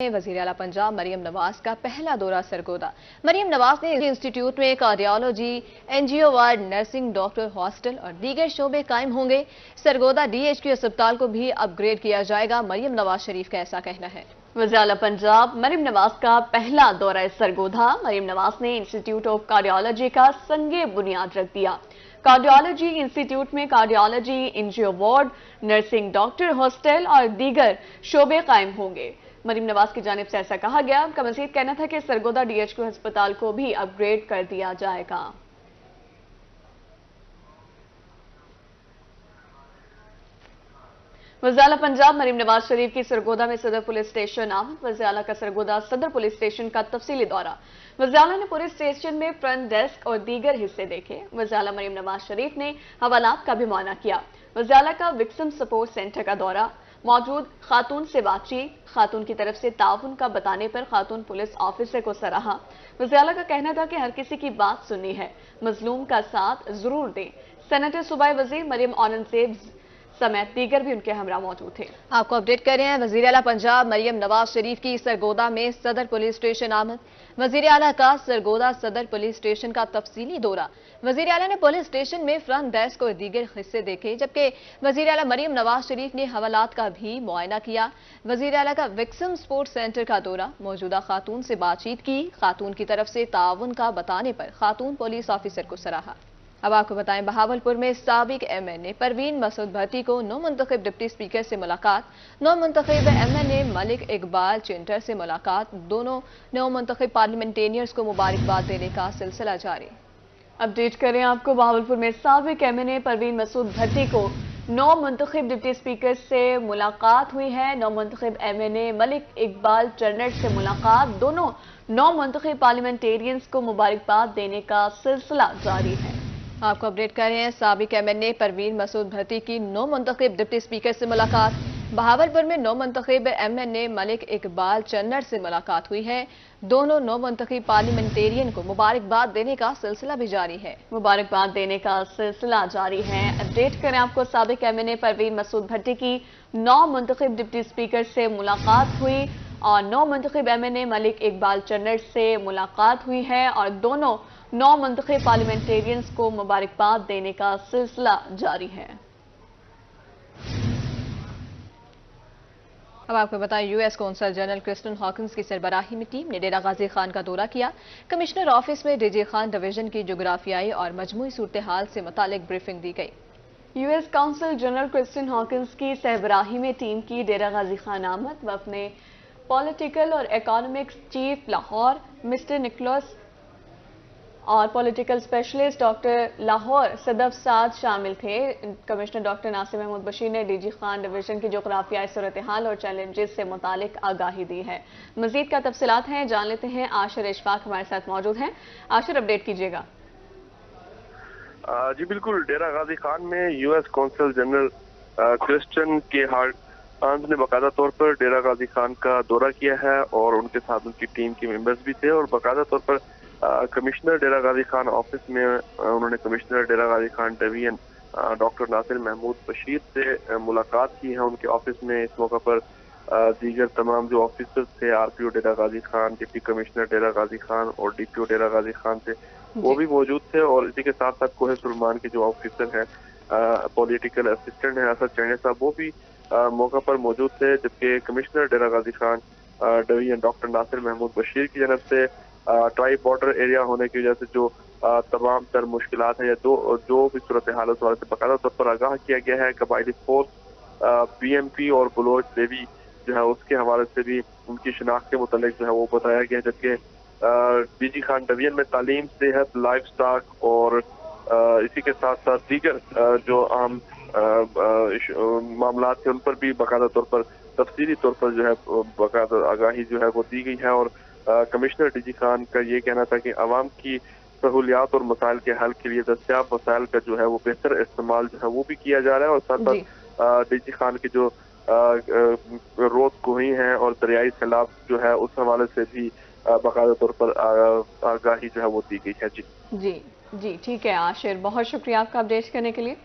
वज़ीर आला पंजाब मरियम नवाज का पहला दौरा सरगोदा। मरियम नवाज ने इंस्टीट्यूट में cardiology, NGO ward, nursing, doctor hostel और दीगर शोबे कायम होंगे। सरगोदा DHQ अस्पताल को भी अपग्रेड किया जाएगा। मरियम नवाज शरीफ का ऐसा कहना है। वज़ीर आला पंजाब मरियम नवाज का पहला दौरा सरगोदा। मरियम नवाज ने इंस्टीट्यूट ऑफ कार्डियोलॉजी का संगे बुनियाद रख दिया। कार्डियोलॉजी इंस्टीट्यूट में cardiology, NGO ward, nursing, doctor hostel और दीगर शोबे कायम होंगे। मरियम नवाज की जानिब से ऐसा कहा गया। उनका मज़ीद कहना था कि सरगोदा DHQ अस्पताल को भी अपग्रेड कर दिया जाएगा। वज़ीर आला पंजाब मरियम नवाज शरीफ की सरगोदा में सदर पुलिस स्टेशन आमद। वज़ीर आला का सरगोदा सदर पुलिस स्टेशन का तफसीली दौरा। वज़ीर आला ने पुलिस स्टेशन में फ्रंट डेस्क और दीगर हिस्से देखे। वज़ीर आला मरियम नवाज शरीफ ने हवालात का भी मुआयना किया। वज़ीर आला का विक्टिम सपोर्ट सेंटर का दौरा, मौजूद खातून से बातचीत, खातून की तरफ से ताउन का बताने पर खातून पुलिस ऑफिसर को सराहा। वज़ीर आला का कहना था कि हर किसी की बात सुननी है, मजलूम का साथ जरूर दें। सेनेटर सूबाई वजीर मरियम औरंगजेब समेत दीगर भी उनके हमरा मौजूद थे। आपको अपडेट कर रहे हैं। वज़ीर आला पंजाब मरियम नवाज शरीफ की सरगोदा में सदर पुलिस स्टेशन आमद। वज़ीर आला का सरगोदा सदर पुलिस स्टेशन का तफसीली दौरा। वज़ीर आला ने पुलिस स्टेशन में फ्रंट डेस्क और दीगर हिस्से देखे, जबकि वज़ीर आला मरियम नवाज शरीफ ने हवालात का भी मुआयना किया। वज़ीर आला का विक्टिम सपोर्ट सेंटर का दौरा, मौजूदा खातून से बातचीत की, खातून की तरफ से ताउन का बताने पर खातून पुलिस ऑफिसर को सराहा। अब आपको बताएं, बहावलपुर में साबिक MNA परवीन मसूद भट्टी को नौ मुंतखब डिप्टी स्पीकर से मुलाकात। नौ मुंतखब MNA मलिक इकबाल चिंटर से मुलाकात। दोनों नौ मुंतखब पार्लियामेंटेरियंस को मुबारकबाद देने का सिलसिला जारी। अपडेट करें आपको, बहावलपुर में साबिक MNA परवीन मसूद भट्टी को नौ मुंतखब डिप्टी स्पीकर से मुलाकात हुई है। नौ मुंतखब MNA मलिक इकबाल चरनट से मुलाकात। दोनों नौ मुंतखब पार्लियामेंटेरियंस को मुबारकबाद देने का सिलसिला जारी है। आपको अपडेट कर रहे हैं, साबिक MNA परवीन मसूद भट्टी की नौ मुंतखब डिप्टी स्पीकर से मुलाकात। बहावलपुर में नौ मुंतखब MNA मलिक इकबाल चन्नर से मुलाकात हुई है। दोनों नौ मुंतखब पार्लियामेंटेरियन को मुबारकबाद देने का सिलसिला भी जारी है। मुबारकबाद देने का सिलसिला जारी है। अपडेट करें आपको, साबिक MNA परवीन मसूद भट्टी की नौ मुंतखब डिप्टी स्पीकर से मुलाकात हुई और नौ मुंतखब MNA मलिक इकबाल चन्नर से मुलाकात हुई है और दोनों नौ मुंतखब पार्लियामेंटेरियंस को मुबारकबाद देने का सिलसिला जारी है। अब आपको बताएं, US consul general Kristen Hawkins की सरबराही में टीम ने डेरा गाजी खान का दौरा किया। कमिश्नर ऑफिस में DG खान डिवीजन की जोग्राफियाई और मजमूई सूरत हाल से मुतालिक ब्रीफिंग दी गई। US consul general Kristen Hawkins की सरबराही में टीम की डेरा गाजी खान आमद। वह अपने पॉलिटिकल और economics chief Lahore mister Nicholas और political specialist doctor Lahore Sadaf Saad शामिल थे। कमिश्नर डॉक्टर नासिर महमूद बशीर ने DG खान डिवीजन की जोग्राफियाई सूरत हाल और चैलेंजेस से मुतालिक आगाही दी है। मजीद का तफसीलात हैं, जान लेते हैं। आशिर इशफाक हमारे साथ मौजूद हैं। आशिर, अपडेट कीजिएगा। जी बिल्कुल, डेरा गाजी खान में US कौंसल जनरल क्रिस्टन के हार्ट ने बाकायदा तौर पर डेरा गाजी खान का दौरा किया है और उनके साथ उनकी टीम के मेंबर्स भी थे और बाकायदा तौर पर कमिश्नर डेरा गाजी खान ऑफिस में उन्होंने कमिश्नर डेरा गाजी खान डिवीजन डॉक्टर नासिर महमूद बशीर से मुलाकात की है उनके ऑफिस में। इस मौका पर दीगर तमाम जो ऑफिसर्स थे, RPO डेरा गाजी खान, डिप्टी कमिश्नर डेरा गाजी खान और DPO डेरा गाजी खान थे, वो भी मौजूद थे। और इसी के साथ साथ कोहे सुलेमान के जो ऑफिसर हैं, पॉलिटिकल असिस्टेंट हैं असद चैने साहब, वो भी मौका पर मौजूद थे। जबकि कमिश्नर डेरा गाजी खान डिवीजन डॉक्टर नासिर महमूद बशीर की जानब से ट्राई बॉर्डर एरिया होने की वजह से जो तमाम तर मुश्किलात है या जो भी सूरत हाल उस वाले से बाकायदा तौर पर आगाह किया गया है। कबायली फोर्स, BMP और बलोच लेवी जो है उसके हवाले से भी उनकी शिनाख्त के मुतालिक जो है वो बताया गया। जबकि DG खान डिवीजन में तालीम, सेहत, लाइफ स्टॉक और इसी के साथ साथ दीगर जो आम मामला थे उन पर भी बाकायदा तौर पर तफसीली तौर पर जो है बाकायदा आगाही जो है वो दी गई है। और कमिश्नर DG खान का ये कहना था कि आवाम की सहूलियात और मसाइल के हल के लिए दस्तियाब वसाइल का जो है वो बेहतर इस्तेमाल जो है वो भी किया जा रहा है। और साथ साथ DG खान की जो रोड कोही हैं और दरियाई सैलाब जो है उस हवाले से भी बाकायदा तौर पर आगाही जो है वो दी गई है। जी ठीक है आशिर, बहुत शुक्रिया आपका अपडेट करने के लिए।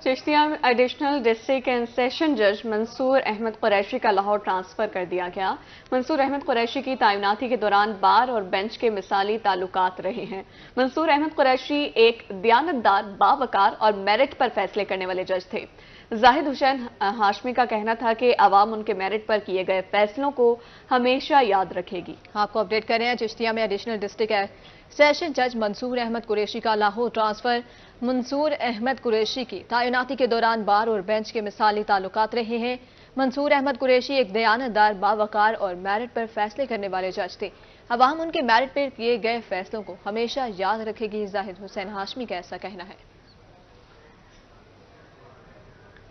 चिश्तिया में एडिशनल डिस्ट्रिक्ट एंड सेशन जज मंसूर अहमद कुरैशी का लाहौर ट्रांसफर कर दिया गया। मंसूर अहमद कुरैशी की तैनाती के दौरान बार और बेंच के मिसाली ताल्लुकात रहे हैं। मंसूर अहमद कुरैशी एक दयानतदार, बावकार और मेरिट पर फैसले करने वाले जज थे। जाहिद हुसैन हाशमी का कहना था कि आवाम उनके मेरिट पर किए गए फैसलों को हमेशा याद रखेगी। आपको अपडेट कर रहे हैं, चिश्तिया में एडिशनल डिस्ट्रिक्ट सेशन जज मंसूर अहमद कुरैशी का लाहौर ट्रांसफर। मंसूर अहमद कुरैशी की तैनाती के दौरान बार और बेंच के मिसाली ताल्लुकात रहे हैं। मंसूर अहमद कुरैशी एक दयानतदार, बावकार और मेरिट पर फैसले करने वाले जज थे। अवाम उनके मेरिट पर किए गए फैसलों को हमेशा याद रखेगी, जाहिद हुसैन हाशमी का ऐसा कहना है।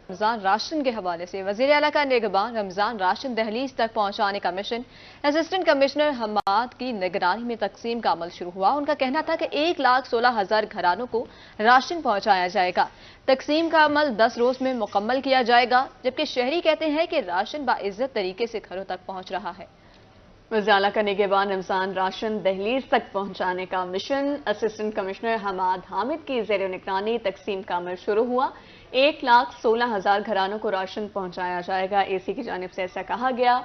रमजान राशन के हवाले से वजीर आला का निगरान रमजान राशन दहलीज तक पहुंचाने का मिशन असिस्टेंट कमिश्नर हमाद की निगरानी में तकसीम का अमल शुरू हुआ। उनका कहना था कि 1,16,000 घरानों को राशन पहुंचाया जाएगा। तकसीम का अमल 10 रोज में मुकम्मल किया जाएगा, जबकि शहरी कहते हैं कि राशन बाइज्जत तरीके से घरों तक पहुंच रहा है। वज़ीर आला का निगरान रमजान राशन दहलीज तक पहुंचाने का mission assistant commissioner Hammad Hamid की ज़ेर निगरानी तकसीम का अमल शुरू हुआ। 1,16,000 घरानों को राशन पहुंचाया जाएगा। एसी की जानिब से ऐसा कहा गया।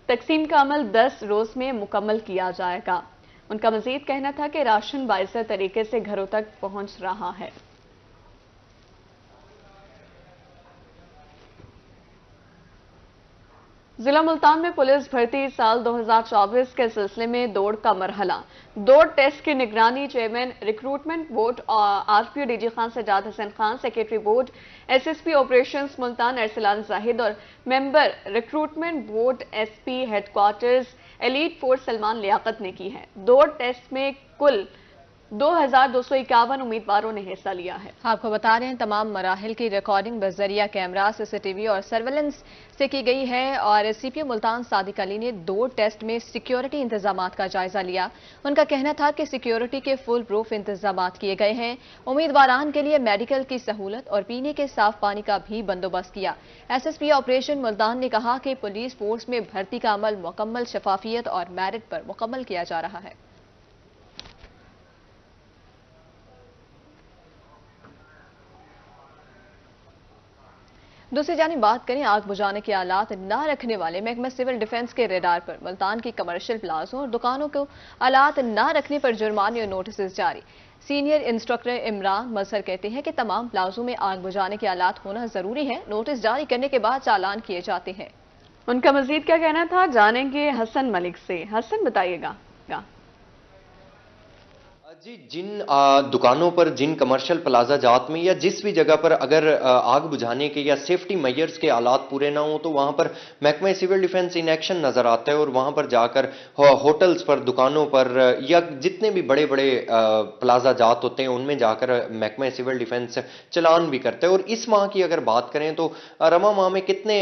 तकसीम का अमल 10 रोज में मुकम्मल किया जाएगा। उनका मजीद कहना था कि राशन बाइज्जत तरीके से घरों तक पहुंच रहा है। जिला मुल्तान में पुलिस भर्ती साल 2024 के सिलसिले में दौड़ का मरहला। दौड़ टेस्ट की निगरानी चेयरमैन रिक्रूटमेंट बोर्ड और RPO DG Khan Sajjad Hasan Khan, secretary board SSP operations Multan Arsalan Zahid और member recruitment board SP headquarters elite force Salman Liaquat ने की है। दौड़ टेस्ट में कुल 2,251 उम्मीदवारों ने हिस्सा लिया है। आपको बता रहे हैं, तमाम मराहिल की रिकॉर्डिंग बजरिया कैमरा, सीसीटीवी और सर्वेलेंस से की गई है। और सीपीओ मुल्तान सादिक अली ने दौड़ टेस्ट में सिक्योरिटी इंतजामात का जायजा लिया। उनका कहना था कि सिक्योरिटी के फुल प्रूफ इंतजामात किए गए हैं। उम्मीदवारान के लिए मेडिकल की सहूलत और पीने के साफ पानी का भी बंदोबस्त किया। एसएसपी ऑपरेशन मुल्तान ने कहा कि पुलिस फोर्स में भर्ती का अमल मुकम्मल शफाफियत और मेरिट पर मुकम्मल किया जा रहा है। दूसरी जानिब बात करें, आग बुझाने के आलात न रखने वाले महकमा सिविल डिफेंस के रेडार पर मुल्तान की कमर्शियल प्लाजों और दुकानों को आलात न रखने पर जुर्माने और नोटिस जारी। सीनियर इंस्ट्रक्टर इमरान मजहर कहते हैं कि तमाम प्लाजों में आग बुझाने के आलात होना जरूरी है। नोटिस जारी करने के बाद चालान किए जाते हैं। उनका मजीद क्या कहना था, जानेंगे हसन मलिक से। हसन, बताइएगा। जी, जिन दुकानों पर, जिन कमर्शियल प्लाजा जात में या जिस भी जगह पर अगर आग बुझाने के या सेफ्टी मेजर्स के आलात पूरे ना हो तो वहां पर महकमा सिविल डिफेंस इन एक्शन नजर आता है और वहां पर जाकर होटल्स पर, दुकानों पर या जितने भी बड़े बड़े प्लाजा जात होते हैं उनमें जाकर महकमा सिविल डिफेंस चलान भी करता है। और इस माह की अगर बात करें तो रमा माह में कितने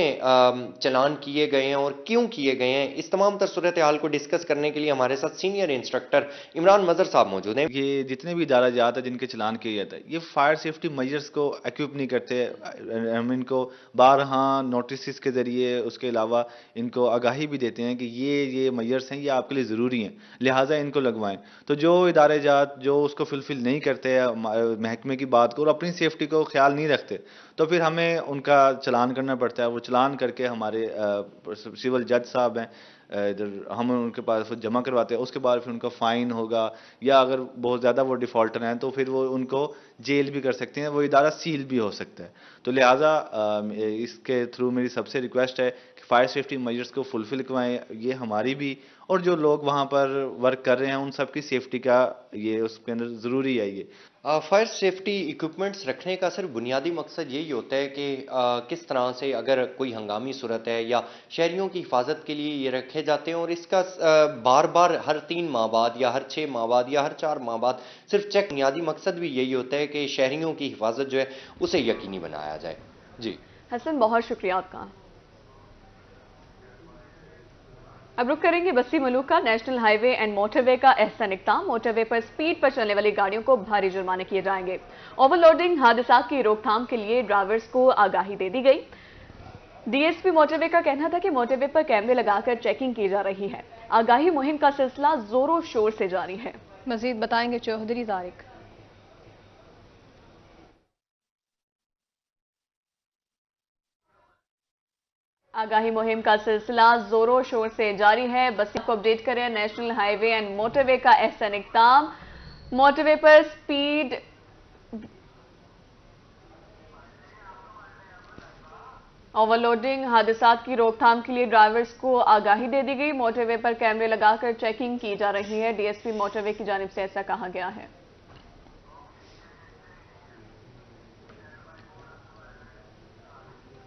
चलान किए गए हैं और क्यों किए गए हैं, इस तमाम तर सूरत हाल को डिस्कस करने के लिए हमारे साथ सीनियर इंस्ट्रक्टर इमरान मजहर साहब मौजूद हैं। ये जितने भी इदारा जात है जिनके चलान किए जाता है, ये फायर सेफ्टी मेजर्स को एक्विप नहीं करते। हम इनको बारहा नोटिस के जरिए, उसके अलावा इनको आगाही भी देते हैं कि ये मेजर्स हैं, ये आपके लिए ज़रूरी हैं, लिहाजा इनको लगवाएं। तो जो इदारे जात जो उसको फुलफिल नहीं करते महकमे की बात को और अपनी सेफ्टी को ख्याल नहीं रखते, तो फिर हमें उनका चलान करना पड़ता है। वो चलान करके हमारे सिविल जज साहब हैं, इधर हम उनके पास जमा करवाते हैं। उसके बाद फिर उनका फ़ाइन होगा, या अगर बहुत ज़्यादा वो डिफ़ॉल्टर हैं तो फिर वो उनको जेल भी कर सकते हैं, वो इदारा सील भी हो सकता है। तो लिहाजा इसके थ्रू मेरी सबसे रिक्वेस्ट है कि फायर सेफ्टी मेजर्स को फुलफिल करवाएं। ये हमारी भी और जो लोग वहाँ पर वर्क कर रहे हैं उन सब की सेफ्टी का ये उसके अंदर ज़रूरी है। ये फायर सेफ्टी इक्विपमेंट्स रखने का सिर्फ बुनियादी मकसद यही होता है कि किस तरह से अगर कोई हंगामी सूरत है या शहरियों की हिफाजत के लिए ये रखे जाते हैं, और इसका बार बार हर 3 माह बाद या हर 6 माह बाद या हर 4 माह बाद सिर्फ चेक। बुनियादी मकसद भी यही होता है कि शहरियों की हिफाजत जो है उसे यकीनी बनाया जाए। जी हसन, बहुत शुक्रिया आपका। अब रुक करेंगे बस्ती मलूक का। नेशनल हाईवे एंड मोटरवे का एहसान इक़दाम। मोटरवे पर स्पीड पर चलने वाली गाड़ियों को भारी जुर्माने किए जाएंगे। ओवरलोडिंग हादसा की रोकथाम के लिए ड्राइवर्स को आगाही दे दी गई। डीएसपी मोटरवे का कहना था कि मोटरवे पर कैमरे लगाकर चेकिंग की जा रही है। आगाही मुहिम का सिलसिला जोरों शोर से जारी है। मजीद बताएंगे चौधरी तारिक। आगाही मुहिम का सिलसिला जोरों शोर से जारी है। बस को अपडेट करें, नेशनल हाईवे एंड मोटरवे का एहसन इक़दाम। मोटरवे पर स्पीड ओवरलोडिंग हादसात की रोकथाम के लिए ड्राइवर्स को आगाही दे दी गई। मोटरवे पर कैमरे लगाकर चेकिंग की जा रही है। डीएसपी मोटरवे की जानिब से ऐसा कहा गया है।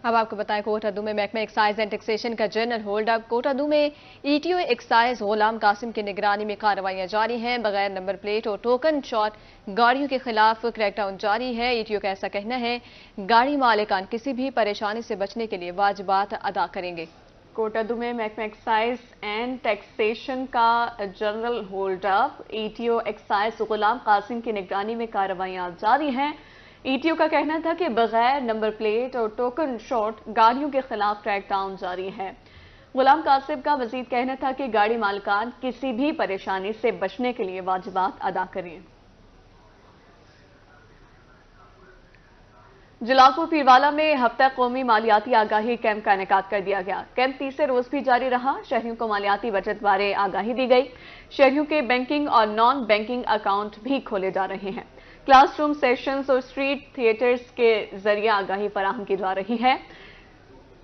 अब आपको बताएं, कोटादू में महकमा एक्साइज एंड टैक्सेशन का जनरल होल्ड अप। कोटादू में ईटीओ एक्साइज गुलाम कासिम की निगरानी में कार्रवाइयां जारी हैं। बगैर नंबर प्लेट और टोकन शॉट गाड़ियों के खिलाफ क्रैकडाउन जारी है। ईटीओ का ऐसा कहना है, गाड़ी मालिकान किसी भी परेशानी से बचने के लिए वाजिबात अदा करेंगे। कोटादू में महकमा एक्साइज एंड टैक्सेशन का general hold up. ETO excise Ghulam Qasim की निगरानी में कार्रवाइयां जारी हैं। ईटीओ का कहना था कि बगैर नंबर प्लेट और टोकन शॉट गाड़ियों के खिलाफ क्रैकडाउन जारी है। गुलाम कासिम का मजीद कहना था कि गाड़ी मालिकान किसी भी परेशानी से बचने के लिए वाजिबात अदा करें। जलालपुर पीरवाला में हफ्ता कौमी मालियाती आगाही कैंप का इनेकाद कर दिया गया। कैंप तीसरे रोज भी जारी रहा। शहरियों को मालियाती बचत बारे आगाही दी गई। शहरियों के बैंकिंग और नॉन बैंकिंग अकाउंट भी खोले जा रहे हैं। क्लासरूम सेशंस और स्ट्रीट थिएटर्स के जरिए आगाही फराहम की जा रही है।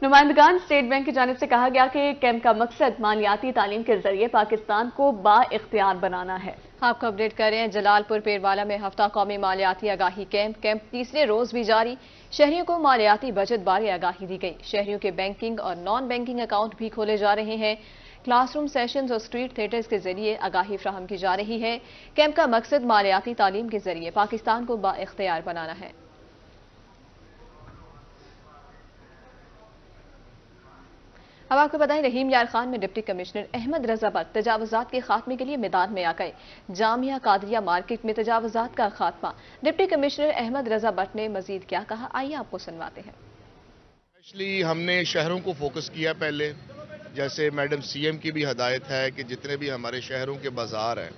नुमाइंदगान स्टेट बैंक की जानिब से कहा गया कि कैंप का मकसद मालियाती तालीम के जरिए पाकिस्तान को बाइख्तियार बनाना है। आपको अपडेट कर रहे हैं, जलालपुर पीरवाला में हफ्ता कौमी मालियाती आगाही कैंप तीसरे रोज भी जारी। शहरियों को मालियाती बचत बारे आगाही दी गई। शहरियों के बैंकिंग और नॉन बैंकिंग अकाउंट भी खोले जा रहे हैं। क्लासरूम सेशंस और स्ट्रीट थिएटर्स के जरिए आगाही फ्राहम की जा रही है। कैंप का मकसद मालियाती तालीम के जरिए पाकिस्तान को बाइख्तियार बनाना है। अब आपको बताएं, रहीम यार खान में डिप्टी कमिश्नर अहमद रजा भट्ट तजावुजात के खात्मे के लिए मैदान में आ गए। जामिया कादरिया मार्केट में तजावुजात का खात्मा। डिप्टी कमिश्नर अहमद रजा भट्ट ने मजीद क्या कहा, आइए आपको सुनवाते हैं। एक्चुअली हमने शहरों को फोकस किया पहले, जैसे मैडम सीएम की भी हदायत है कि जितने भी हमारे शहरों के बाजार हैं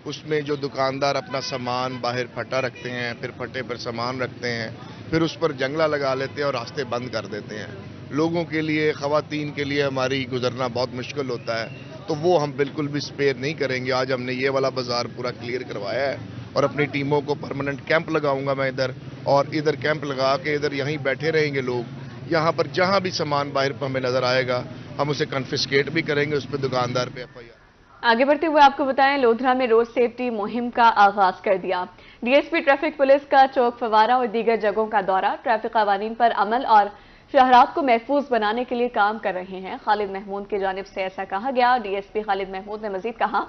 उसमें जो दुकानदार अपना सामान बाहर फटा रखते हैं, फिर फटे पर सामान रखते हैं, फिर उस पर जंगला लगा लेते हैं और रास्ते बंद कर देते हैं। लोगों के लिए, ख़वातीन के लिए हमारी गुजरना बहुत मुश्किल होता है, तो वो हम बिल्कुल भी स्पेयर नहीं करेंगे। आज हमने ये वाला बाजार पूरा क्लियर करवाया है और अपनी टीमों को परमानेंट कैंप लगाऊंगा मैं इधर, और इधर कैंप लगा के इधर यहीं बैठे रहेंगे लोग। यहाँ पर जहाँ भी सामान बाहर पर हमें नजर आएगा हम उसे कन्फिस्केट भी करेंगे, उस पर दुकानदार पे एफआईआर। आगे बढ़ते हुए आपको बताएं, लोधरा में रोड सेफ्टी मुहिम का आगाज कर दिया। डीएसपी ट्रैफिक पुलिस का चौक फवारा और दीगर जगहों का दौरा ट्रैफिक कानून पर अमल और शहरात को महफूज बनाने के लिए काम कर रहे हैं। खालिद महमूद की जानिब से ऐसा कहा गया। डीएसपी खालिद महमूद ने मजीद कहा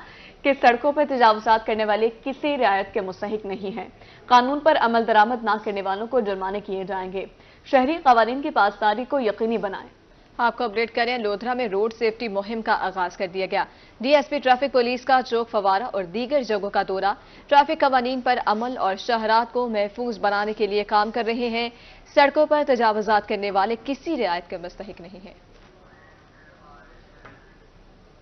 कि सड़कों पर तजावुजात करने वाले किसी रियायत के मुस्तहिक नहीं है। कानून पर अमल दरामद न करने वालों को जुर्माने किए जाएंगे। शहरी कानून की पासदारी को यकीनी बनाएं। आपको अपडेट करें, लोधरा में रोड सेफ्टी मुहिम का आगाज कर दिया गया। डीएसपी ट्रैफिक पुलिस का चौक फवारा और दीगर जगहों का दौरा ट्रैफिक कानून पर अमल और शहरात को महफूज बनाने के लिए काम कर रहे हैं। सड़कों पर तजावुजात करने वाले किसी रियायत के मुस्तहिक नहीं है।